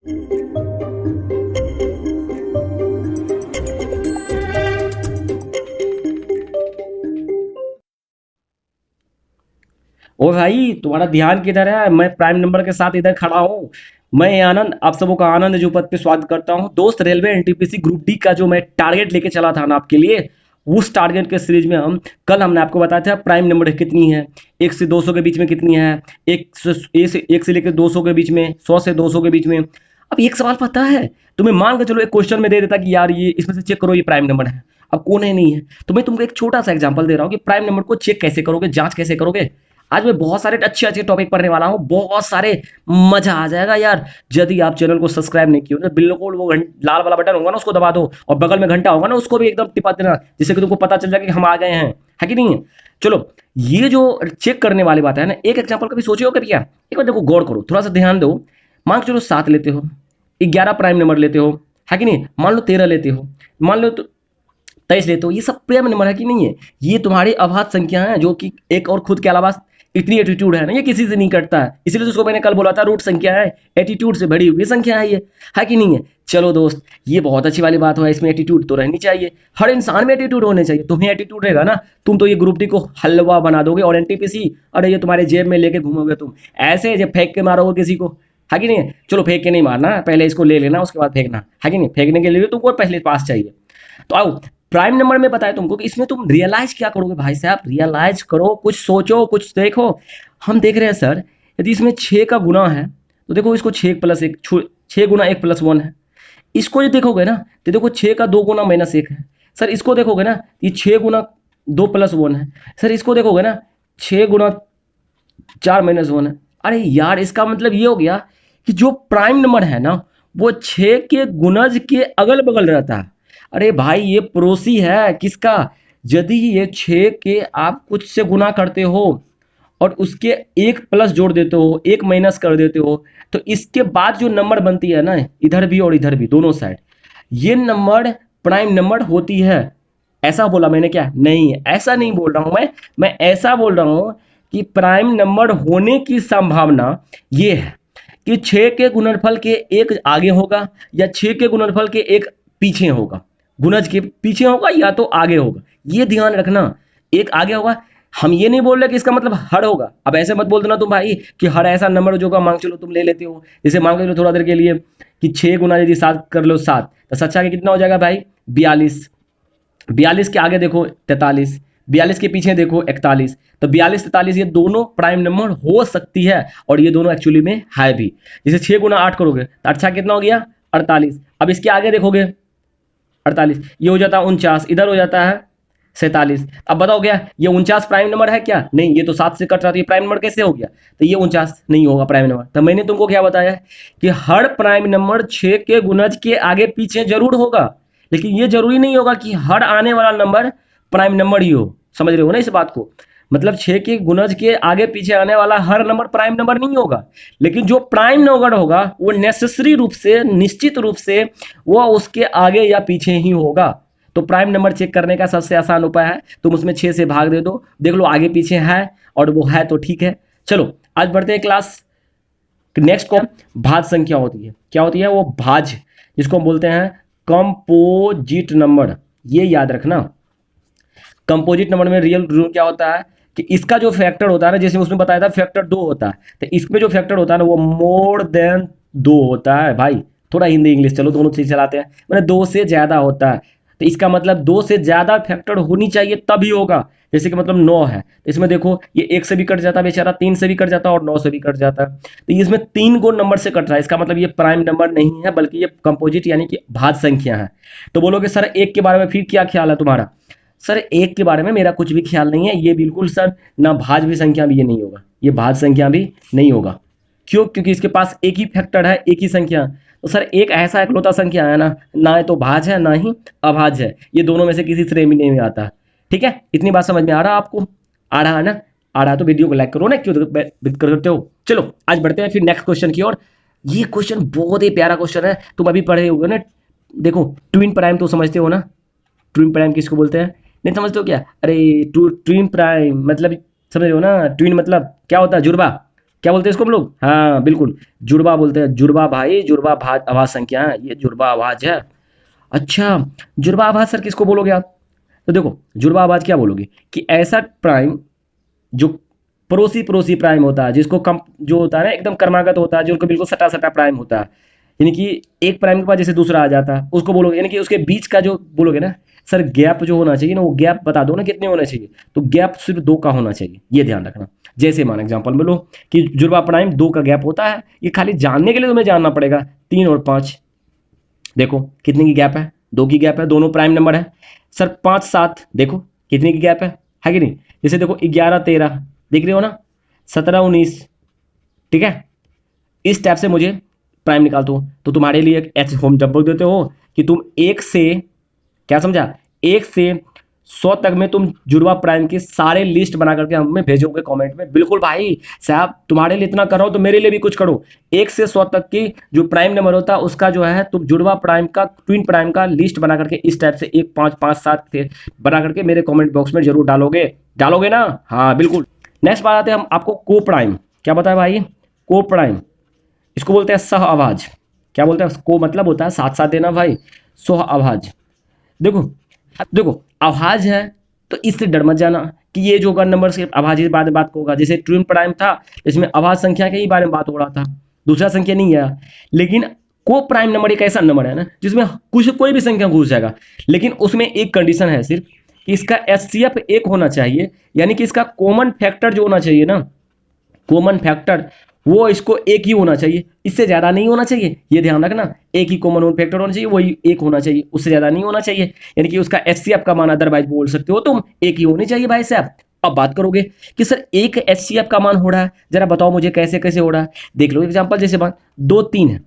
ओ भाई, तुम्हारा ध्यान किधर है? मैं प्राइम नंबर के साथ इधर खड़ा हूँ। मैं आनंद, आप सबों का आनंद जो पद पे स्वागत करता हूँ। दोस्त, रेलवे एनटीपीसी ग्रुप डी का जो मैं टारगेट लेके चला था ना आपके लिए, उस टारगेट के सीरीज में हमने आपको बताया था प्राइम नंबर कितनी है, 1 से 200 के बीच में कितनी है, एक से लेकर 200 के बीच में, 100 से 200 के बीच में। अब एक सवाल पता है तुम्हें, मान के चलो एक क्वेश्चन में दे देता कि यार ये इसमें से चेक करो ये प्राइम नंबर है। अब कौन है नहीं है, तो मैं तुमको एक छोटा सा एग्जांपल दे रहा हूँ कि प्राइम नंबर को चेक कैसे करोगे, जांच कैसे करोगे। आज मैं बहुत सारे अच्छे अच्छे टॉपिक पढ़ने वाला हूँ, बहुत सारे, मजा आ जाएगा यार। यदि आप चैनल को सब्सक्राइब नहीं किए हो तो बिल्कुल वो लाल वाला बटन होगा ना, उसको दबा दो, और बगल में घंटा होगा ना, उसको भी एकदम टिपा देना, जिससे कि तुमको पता चल जाएगा कि हम आ गए हैं, है कि नहीं है। चलो, ये जो चेक करने वाली बात है ना, एक एग्जाम्पल कभी सोचे हो कभी क्या? एक बार देखो, गौर करो, थोड़ा सा ध्यान दो। मान के चलो 7 लेते हो, 11 प्राइम नंबर लेते हो, है कि नहीं, मान लो 13 लेते हो, मान लो तो 23 लेते हो, ये सब प्राइम नंबर है कि नहीं है। ये तुम्हारी अभाज्य संख्या है, जो कि एक और खुद के अलावा इतनी एटीट्यूड है ना, ये किसी से नहीं कटता है। इसीलिए तो उसको मैंने कल बोला था, रूट संख्या है, एटीट्यूड से भरी हुई संख्या है ये, है कि नहीं है। चलो दोस्त, ये बहुत अच्छी वाली बात है, इसमें एटीट्यूड तो रहनी चाहिए, हर इंसान में एटीट्यूड होने चाहिए। तुम्हें एटीट्यूड रहेगा ना, तुम तो ये ग्रुप डी को हलवा बना दोगे, और एनटीपीसी अरे ये तुम्हारे जेब में लेके घूमोगे तुम, ऐसे जब फेंक के मारोगे किसी को, है कि नहीं। चलो, फेंक के नहीं मारना, पहले इसको ले लेना, उसके बाद फेंकना, है कि नहीं। फेंकने के लिए तुमको पहले पास चाहिए। तो आओ, प्राइम नंबर में बताया तुमको कि इसमें तुम रियलाइज क्या करोगे भाई साहब, रियलाइज करो, कुछ सोचो, कुछ देखो। हम देख रहे हैं सर, यदि इसमें 6 का गुना है तो देखो, इसको 6 + 1, 6 गुना 1 + 1 है। इसको जो देखोगे ना, तो देखो 6 का 2 गुना -1 है। सर इसको देखोगे ना, ये 6 गुना 2 + 1 है। सर इसको देखोगे ना, 6 गुना 4 - 1 है। अरे यार, इसका मतलब ये हो गया कि जो प्राइम नंबर है ना, वो 6 के गुणज के अगल बगल रहता है। अरे भाई, ये पड़ोसी है किसका? यदि ये 6 के आप कुछ से गुना करते हो और उसके एक प्लस जोड़ देते हो, एक माइनस कर देते हो, तो इसके बाद जो नंबर बनती है ना, इधर भी और इधर भी दोनों साइड, ये नंबर प्राइम नंबर होती है। ऐसा बोला मैंने क्या? नहीं, ऐसा नहीं बोल रहा हूं मैं ऐसा बोल रहा हूं कि प्राइम नंबर होने की संभावना ये है कि 6 के गुणनफल के एक आगे होगा, या 6 के गुणनफल के एक पीछे होगा। गुणज के पीछे होगा या तो आगे होगा, ये ध्यान रखना। एक आगे होगा, हम ये नहीं बोल रहे कि इसका मतलब हर होगा। अब ऐसे मत बोल देना तुम भाई कि हर ऐसा नंबर जो का मांग चलो तुम ले लेते हो। जैसे मांग चलो थोड़ा देर के लिए कि 6 गुना यदि 7 कर लो 7, तो 7 आगे कितना हो जाएगा भाई? 42। 42 के आगे देखो 43, 42 के पीछे देखो 41। तो 42 43 ये दोनों प्राइम नंबर हो सकती है, और ये दोनों एक्चुअली में है भी। जैसे 6 गुना 8 करोगे तो 8 कितना हो गया? 48। अब इसके आगे देखोगे 48, ये हो जाता है 49, इधर हो जाता है 47। अब बताओ क्या ये 49 प्राइम नंबर है क्या? नहीं, ये तो 7 से कट रहा था, ये प्राइम नंबर कैसे हो गया? तो ये 49 नहीं होगा प्राइम नंबर। तो मैंने तुमको क्या बताया कि हर प्राइम नंबर 6 के गुणज के आगे पीछे जरूर होगा, लेकिन ये जरूरी नहीं होगा कि हर आने वाला नंबर प्राइम नंबर ही हो। समझ रहे हो ना इस बात को? मतलब 6 के गुणज के आगे पीछे आने वाला हर नंबर प्राइम नंबर नहीं होगा, लेकिन जो प्राइम नंबर होगा वो नेसेसरी रूप से, निश्चित रूप से वो उसके आगे या पीछे ही होगा। तो प्राइम नंबर चेक करने का सबसे आसान उपाय है, तुम उसमें 6 से भाग दे दो, देख लो आगे पीछे है, और वो है तो ठीक है। चलो आज बढ़ते हैं क्लास। नेक्स्ट को भाज्य संख्या होती है। क्या होती है? वो भाज्य, जिसको हम बोलते हैं कंपोजिट नंबर। ये याद रखना, कंपोजिट नंबर में रियल रूल क्या होता है कि इसका जो फैक्टर होता है ना, जैसे उसमें बताया था फैक्टर 2 होता है, तो इसमें जो फैक्टर होता है ना वो मोर देन 2 होता है। भाई थोड़ा हिंदी इंग्लिश चलो दोनों चीज चलाते हैं, मैंने 2 से ज्यादा होता है, तो इसका मतलब 2 से ज्यादा फैक्टर होनी चाहिए तभी होगा। जैसे कि मतलब 9 है, तो इसमें देखो ये 1 से भी कट जाता है बेचारा, 3 से भी कट जाता है, और 9 से भी कट जाता है, तो इसमें 3 गो नंबर से कट रहा है। इसका मतलब ये प्राइम नंबर नहीं है, बल्कि ये कंपोजिट यानी कि भाज्य संख्या है। तो बोलोगे सर 1 के बारे में फिर क्या ख्याल है तुम्हारा? सर 1 के बारे में मेरा कुछ भी ख्याल नहीं है, ये बिल्कुल सर ना भाज्य भी संख्या भी ये नहीं होगा, ये भाज्य संख्या भी नहीं होगा। क्यों? क्योंकि इसके पास एक ही फैक्टर है, एक ही संख्या। तो सर एक ऐसा इकलौता संख्या है ना, ना तो भाज्य है ना ही अभाज्य है, ये दोनों में से किसी श्रेणी में आता है। ठीक है, इतनी बात समझ में आ रहा है आपको? आ रहा है ना? आ रहा है तो वीडियो को लाइक करो ना, क्यों करते हो। चलो आज बढ़ते हैं फिर नेक्स्ट क्वेश्चन की ओर। ये क्वेश्चन बहुत ही प्यारा क्वेश्चन है, तुम अभी पढ़े होगे ना। देखो, ट्विन प्राइम तो समझते हो ना? ट्विन प्राइम किसको बोलते हैं? नहीं समझते हो क्या? अरे ट्विन प्राइम मतलब समझ रहे हो ना? ट्विन मतलब क्या होता है? जुड़वा। क्या बोलते हैं इसको हम लोग? हाँ बिल्कुल, जुड़वा बोलते हैं। जुड़वा भाई, जुड़वा आवाज संख्या है, ये जुड़वा आवाज है। अच्छा, जुड़वा आवाज सर किसको बोलोगे आप? तो देखो, जुड़वा आवाज क्या बोलोगे कि ऐसा प्राइम जो पड़ोसी पड़ोसी प्राइम होता है, जिसको कम जो होता है ना एकदम क्रमागत होता है, जो उनको बिल्कुल सटा सटा प्राइम होता है, यानी कि एक प्राइम के बाद जैसे दूसरा आ जाता है, उसको बोलोगे। यानी कि उसके बीच का जो बोलोगे ना सर, गैप जो होना चाहिए ना, वो गैप बता दो ना कितने होना चाहिए। तो गैप सिर्फ 2 का होना चाहिए, ये ध्यान रखना। जैसे मान एग्जांपल में लो कि जुड़वा प्राइम 2 का गैप होता है। ये खाली जानने के लिए तुम्हें जानना पड़ेगा। 3 और 5, देखो कितने की गैप है? 2 की गैप है, दोनों प्राइम नंबर है। सर 5 7, देखो कितने की गैप है कि नहीं? जैसे देखो 11 13, देख रहे हो ना, 17 19, ठीक है। इस टाइप से मुझे प्राइम निकाल दो। तो तुम्हारे लिए एक ऐसे होम वर्क देते हो कि तुम 1 से, क्या समझा, 1 से 100 तक में तुम जुड़वा प्राइम की सारे लिस्ट बना करके हमें भेजोगे कमेंट में। बिल्कुल भाई साहब, तुम्हारे लिए इतना कर रहा हो तो मेरे लिए भी कुछ करो। 1 से 100 तक की जो प्राइम नंबर होता है उसका जो है तुम जुड़वा प्राइम का, ट्विन प्राइम का लिस्ट बना करके इस टाइप से 1 5 5 7 से बना करके मेरे कमेंट बॉक्स में जरूर डालोगे। डालोगे ना? हाँ बिल्कुल। नेक्स्ट बात आते हैं हम आपको को प्राइम। क्या बताया भाई? को प्राइम, इसको बोलते हैं सह आवाज। क्या बोलते हैं? को मतलब होता है साथ साथ देना भाई, सह आवाज। देखो, अब देखो आवाज है तो इससे डर मत जाना कि ये जो होगा नंबर से आवाज के बारे में बात होगा। जैसे ट्विन प्राइम था, इसमें आवाज संख्या के ही बारे में बात हो रहा था, दूसरा संख्या नहीं है। लेकिन को प्राइम नंबर एक ऐसा नंबर है ना जिसमें कुछ कोई भी संख्या घुस जाएगा, लेकिन उसमें एक कंडीशन है सिर्फ कि इसका एचसीएफ 1 होना चाहिए। यानी कि इसका कॉमन फैक्टर जो होना चाहिए ना, कॉमन फैक्टर वो इसको एक ही होना चाहिए, इससे ज्यादा नहीं होना चाहिए। ये ध्यान रखना, एक ही कॉमन फैक्टर होना चाहिए, वही एक होना चाहिए, उससे ज्यादा नहीं होना चाहिए। यानी कि उसका एचसीएफ का मान अदरवाइज बोल सकते हो तुम, एक ही होनी चाहिए भाई साहब। अब बात करोगे कि सर एक एचसीएफ का मान हो रहा है, जरा बताओ मुझे कैसे कैसे हो रहा है। देख लो एग्जांपल, जैसे बात 2 3 है,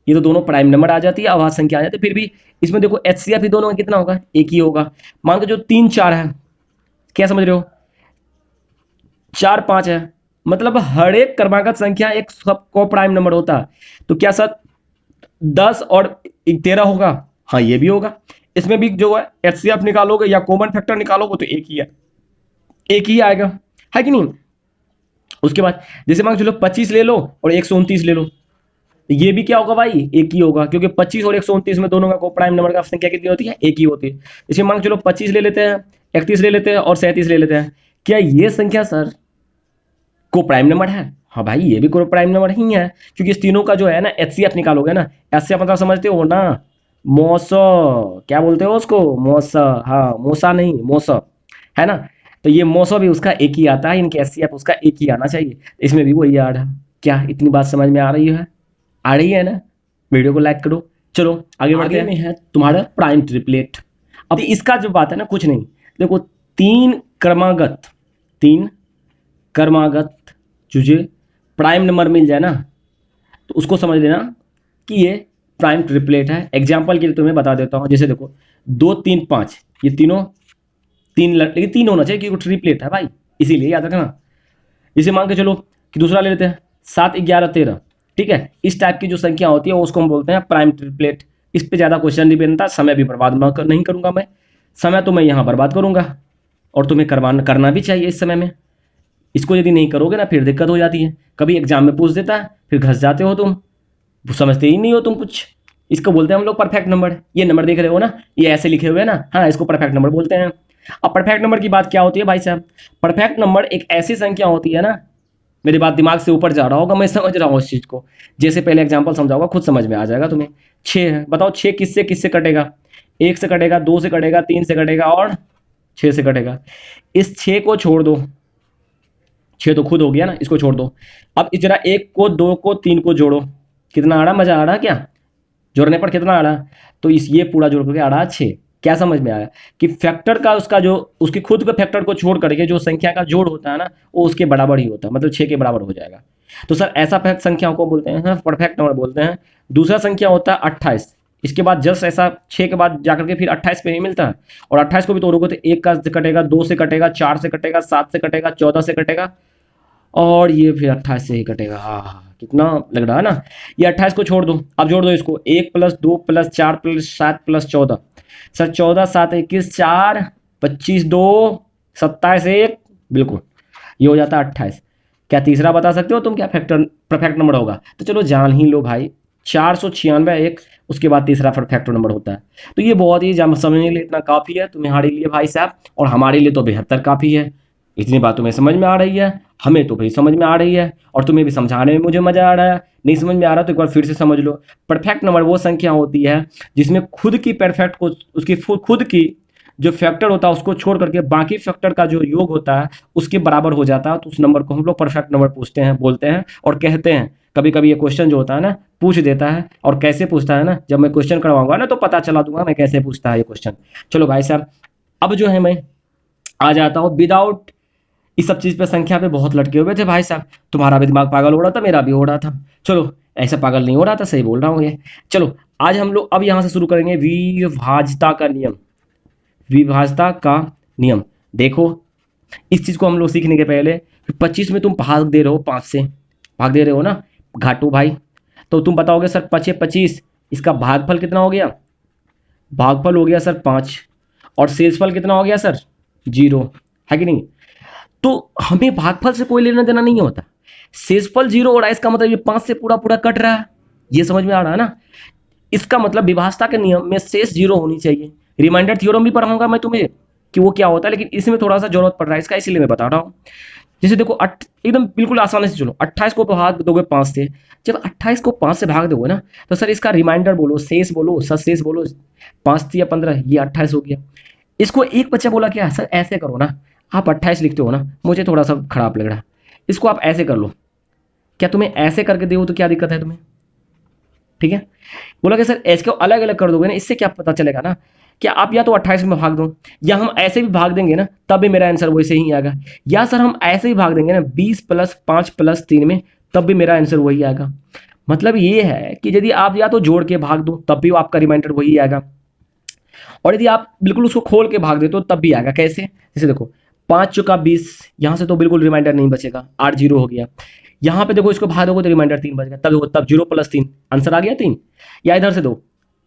ये तो दोनों प्राइम नंबर आ जाती है, आवाज संख्या आ जाती है, फिर भी इसमें देखो एचसीएफ ही दोनों में कितना होगा? एक ही होगा। मान के जो 3 4 है, क्या समझ रहे हो? 4 5 है, मतलब हर एक क्रमागत संख्या एक सब को प्राइम नंबर होता है। तो क्या सर 10 और 13 होगा? हाँ ये भी होगा। इसमें भी जो है एचसीएफ निकालोगे या कॉमन फैक्टर निकालोगे तो एक ही है, एक ही आएगा, है कि नहीं? उसके बाद जैसे मान चलो 25 ले लो और 129 ले लो, ये भी क्या होगा भाई? एक ही होगा, क्योंकि 25 और 129 में दोनों का को प्राइम नंबर का संख्या कितनी होती है? एक ही होती है। इसे मान चलो 25 ले लेते हैं, 31 ले लेते हैं और 37 ले लेते हैं। क्या ये संख्या सर को प्राइम नंबर है? हाँ भाई ये भी को प्राइम नंबर ही है, क्योंकि इस तीनों का जो है ना एचसीएफ निकालोगे ना, एचसीएफ मतलब समझते हो ना, मोसो, क्या बोलते हो उसको? मोसा, हाँ मोसा नहीं मोसा, है ना? तो ये मोसो भी उसका एक ही आता है, इनके एचसीएफ उसका एक ही आना चाहिए। इसमें भी वही आ रहा है। क्या इतनी बात समझ में आ रही है? आ रही है ना? वीडियो को लाइक करो। चलो आगे बढ़ते हैं। में है तुम्हारा प्राइम ट्रिपलेट। अब इसका जो बात है ना, कुछ नहीं, देखो 3 क्रमागत, 3 क्रमागत तुझे प्राइम नंबर मिल जाए ना, तो उसको समझ लेना कि ये प्राइम ट्रिपलेट है। एग्जाम्पल के लिए तुम्हें बता देता हूँ, जैसे देखो 2 3 5, ये तीनों लेकिन 3 होना चाहिए क्योंकि ट्रिपलेट है भाई, इसीलिए याद रखना। इसे मान के चलो कि दूसरा ले लेते हैं 7 11 13, ठीक है। इस टाइप की जो संख्या होती है वो उसको हम बोलते हैं प्राइम ट्रिपलेट। इस पे ज़्यादा क्वेश्चन नहीं बनता, समय भी बर्बाद नहीं करूंगा मैं, समय तो मैं यहाँ बर्बाद करूंगा और तुम्हें करना भी चाहिए इस समय में। इसको यदि नहीं करोगे ना फिर दिक्कत हो जाती है, कभी एग्जाम में पूछ देता है, फिर घस जाते हो तुम, समझते ही नहीं हो तुम कुछ। इसको बोलते हैं हम लोग परफेक्ट नंबर। ये नंबर देख रहे हो ना, ये ऐसे लिखे हुए हैं ना, हाँ इसको परफेक्ट नंबर बोलते हैं। अब परफेक्ट नंबर की बात क्या होती है भाई साहब? परफेक्ट नंबर एक ऐसी संख्या होती है ना, मेरी बात दिमाग से ऊपर जा रहा होगा, मैं समझ रहा हूँ इस चीज को। जैसे पहले एग्जाम्पल समझाऊंगा, खुद समझ में आ जाएगा तुम्हें। 6 है, बताओ 6 किससे किससे कटेगा? 1 से कटेगा, 2 से कटेगा, 3 से कटेगा और 6 से कटेगा। इस 6 को छोड़ दो, 6 तो खुद हो गया ना, इसको छोड़ दो। अब जरा 1 को 2 को 3 को जोड़ो, कितना आ रहा? मजा आ रहा क्या? जोड़ने पर कितना आ रहा? तो इस ये पूरा जोड़ करके आ रहा 6। क्या समझ में आया कि फैक्टर का उसका जो उसकी खुद के फैक्टर को छोड़ करके जो संख्या का जोड़ होता है ना, वो उसके बराबर ही होता है, मतलब 6 के बराबर हो जाएगा। तो सर ऐसा फैक्ट संख्याओं को बोलते हैं परफेक्ट नंबर बोलते हैं। दूसरा संख्या होता है 28, इसके बाद जस्ट ऐसा 6 के बाद जाकर के फिर 28 पे ही मिलता है। और 28 को भी तोड़ोगे तो 1 का कटेगा, 2 से कटेगा, 4 से कटेगा, 7 से कटेगा, 14 से कटेगा और ये फिर 28 से ही कटेगा। हाँ कितना लग रहा है ना? ये 28 को छोड़ दो, अब जोड़ दो इसको, 1 + 2 + 4 + 7 + 14। सर 14 7 21 4 25 2 27 1, बिल्कुल ये हो जाता है 28। क्या तीसरा बता सकते हो तुम क्या फैक्टर परफेक्ट नंबर होगा? तो चलो जान ही लो भाई, 496 एक, उसके बाद तीसरा परफेक्ट नंबर होता है। तो ये बहुत ही समझने के लिए इतना काफ़ी है तुम्हारे लिए भाई साहब, और हमारे लिए तो बेहतर काफ़ी है। इतनी बात तुम्हें समझ में आ रही है, हमें तो भाई समझ में आ रही है, और तुम्हें भी समझाने में मुझे मजा आ रहा है। नहीं समझ में आ रहा तो एक बार फिर से समझ लो। परफेक्ट नंबर वो संख्या होती है जिसमें खुद की परफेक्ट को, उसकी खुद की जो फैक्टर होता है उसको छोड़ करके बाकी फैक्टर का जो योग होता है उसके बराबर हो जाता है, तो उस नंबर को हम लोग परफेक्ट नंबर पूछते हैं, बोलते हैं और कहते हैं। कभी कभी ये क्वेश्चन जो होता है ना पूछ देता है, और कैसे पूछता है ना, जब मैं क्वेश्चन करवाऊंगा ना तो पता चला दूंगा मैं कैसे पूछता है ये क्वेश्चन। चलो भाई साहब, अब जो है मैं आ जाता हूँ विदाउट इस सब चीज़ पे, संख्या पे बहुत लटके हुए थे भाई साहब। तुम्हारा भी दिमाग पागल हो रहा था, मेरा भी हो रहा था। चलो ऐसा पागल नहीं हो रहा था, सही बोल रहा हूँ ये। चलो आज हम लोग अब यहाँ से शुरू करेंगे विभाज्यता का नियम। विभाज्यता का नियम देखो, इस चीज़ को हम लोग सीखने के पहले 25 में तुम भाग दे रहे हो, 5 से भाग दे रहे हो ना घाटू भाई, तो तुम बताओगे सर 25, इसका भागफल कितना हो गया? भागफल हो गया सर 5, और शेषफल कितना हो गया सर? 0, है कि नहीं? तो हमें भागफल से कोई लेना देना नहीं होता, शेषफल 0 हो रहा है इसका मतलब ये 5 से पूरा पूरा कट रहा है। ये समझ में आ रहा है ना? इसका मतलब विभाज्यता के नियम में शेष 0 होनी चाहिए। रिमाइंडर थ्योरम भी पढ़ाऊंगा मैं तुम्हें कि वो क्या होता है, लेकिन इसमें थोड़ा सा जरूरत पड़ रहा है इसका, इसीलिए मैं बता रहा हूँ। जैसे देखो एकदम बिल्कुल आसानी से चलो, 28 को भाग दोगे 5 से, जब 28 को 5 से भाग दोगे ना तो सर इसका रिमाइंडर बोलो, शेष बोलो, सशेष बोलो, 5 या 15, ये 28 हो गया। इसको एक बच्चा बोला क्या सर ऐसे करो ना, आप 28 लिखते हो ना, मुझे थोड़ा सा खराब लग रहा है, इसको आप ऐसे कर लो। क्या तुम्हें ऐसे करके दो तो क्या दिक्कत है तुम्हें? ठीक है, बोला कि सर इसको अलग अलग कर दोगे ना, इससे क्या पता चलेगा ना, क्या आप या तो 28 में भाग दो, या हम ऐसे भी भाग देंगे ना तब भी मेरा आंसर वैसे ही आएगा, या सर हम ऐसे ही भाग देंगे ना 20 + 5 + 3 में, तब भी मेरा आंसर वही आएगा। मतलब ये है कि यदि आप या तो जोड़ के भाग दो तब भी आपका रिमाइंडर वही आएगा, और यदि आप बिल्कुल उसको खोल के भाग देते हो तब भी आएगा। कैसे? जैसे देखो 5 चौका 20, यहाँ से तो बिल्कुल रिमाइंडर नहीं बचेगा, 8 0 हो गया। यहाँ पे देखो इसको भाग दोगे तो रिमाइंडर 3 बचेगा, तब 0 + 3 आंसर आ गया 3। या इधर से दो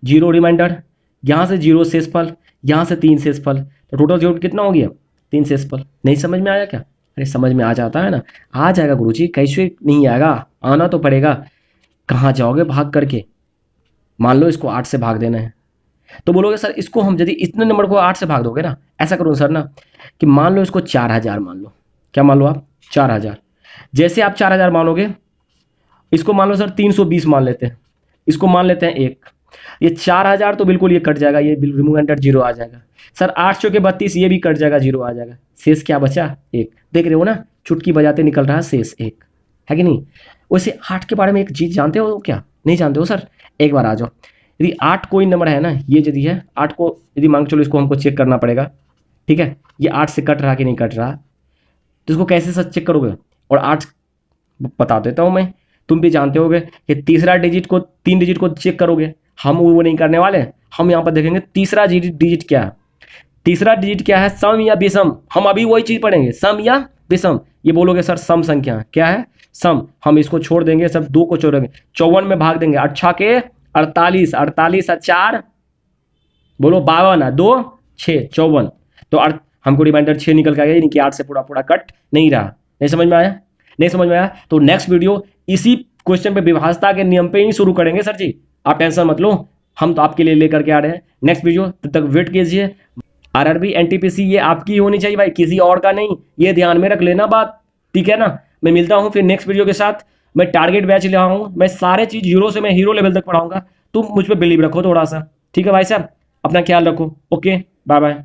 0 रिमाइंडर, यहाँ से 0 शेषफल, यहाँ से 3 शेषफल, तो टोटल जोड़ कितना हो गया? 3 शेषफल। नहीं समझ में आया क्या? अरे समझ में आ जाता है ना, आ जाएगा गुरुजी, कैसे नहीं आएगा, आना तो पड़ेगा। कहाँ जाओगे भाग करके? मान लो इसको 8 से भाग देना है, तो बोलोगे सर इसको हम यदि इतने नंबर को 8 से भाग दोगे ना, ऐसा करो सर ना कि मान लो इसको 4000 मान लो। क्या मान लो आप? 4000। जैसे आप 4000 मानोगे, इसको मान लो सर 320 मान लेते हैं, इसको मान लेते हैं 1, ये 4000 तो बिल्कुल ये कट जाएगा, ये रिमूवेंटेड 0 आ जाएगा। सर 8 चौके 32, ये भी कट जाएगा, 0 आ जाएगा। शेष क्या बचा? 1। देख रहे हो ना, चुटकी बजाते निकल रहा है शेष 1, है कि नहीं? वैसे 8 के बारे में एक चीज जानते हो क्या? नहीं जानते हो सर? एक बार आ जाओ। यदि 8 कोई नंबर है ना, ये यदि है 8 को यदि मांग चलो, इसको हमको चेक करना पड़ेगा, ठीक है? ये 8 से कट रहा कि नहीं कट रहा, तो इसको कैसे सच चेक करोगे? और 8 बता देता हूँ मैं, तुम भी जानते होगे कि तीसरा डिजिट को, 3 डिजिट को चेक करोगे, हम वो नहीं करने वाले। हम यहाँ पर देखेंगे तीसरा डिजिट क्या है। तीसरा डिजिट क्या है? सम या विषम। हम अभी वही चीज पढ़ेंगे, सम या विषम। ये बोलोगे सर सम संख्या क्या है? सम। हम इसको छोड़ देंगे, सब 2 को छोड़ेंगे, 54 में भाग देंगे, 8 के 48, 48 और 4 बोलो 52, 2 6 54, तो हमको रिमाइंडर 6 निकल के आ गया, यानी कि 8 से पूरा पूरा कट नहीं रहा। नहीं समझ में आया? नहीं समझ में आया तो नेक्स्ट वीडियो इसी क्वेश्चन पे, विभाज्यता के नियम पे ही शुरू करेंगे सर जी, आप टेंशन मत लो, हम तो आपके लिए लेकर के आ रहे हैं नेक्स्ट वीडियो। तब तक वेट कीजिए। आरआरबी एनटीपीसी ये आपकी होनी चाहिए भाई, किसी और का नहीं, ये ध्यान में रख लेना बात, ठीक है ना? मैं मिलता हूँ फिर नेक्स्ट वीडियो के साथ। मैं टारगेट बैच ले आऊँ, मैं सारे चीज 0 से मैं हीरो लेवल तक पढ़ाऊंगा, तुम मुझ पर बिलीव रखो थोड़ा सा, ठीक है भाई साहब? अपना ख्याल रखो, ओके, बाय बाय।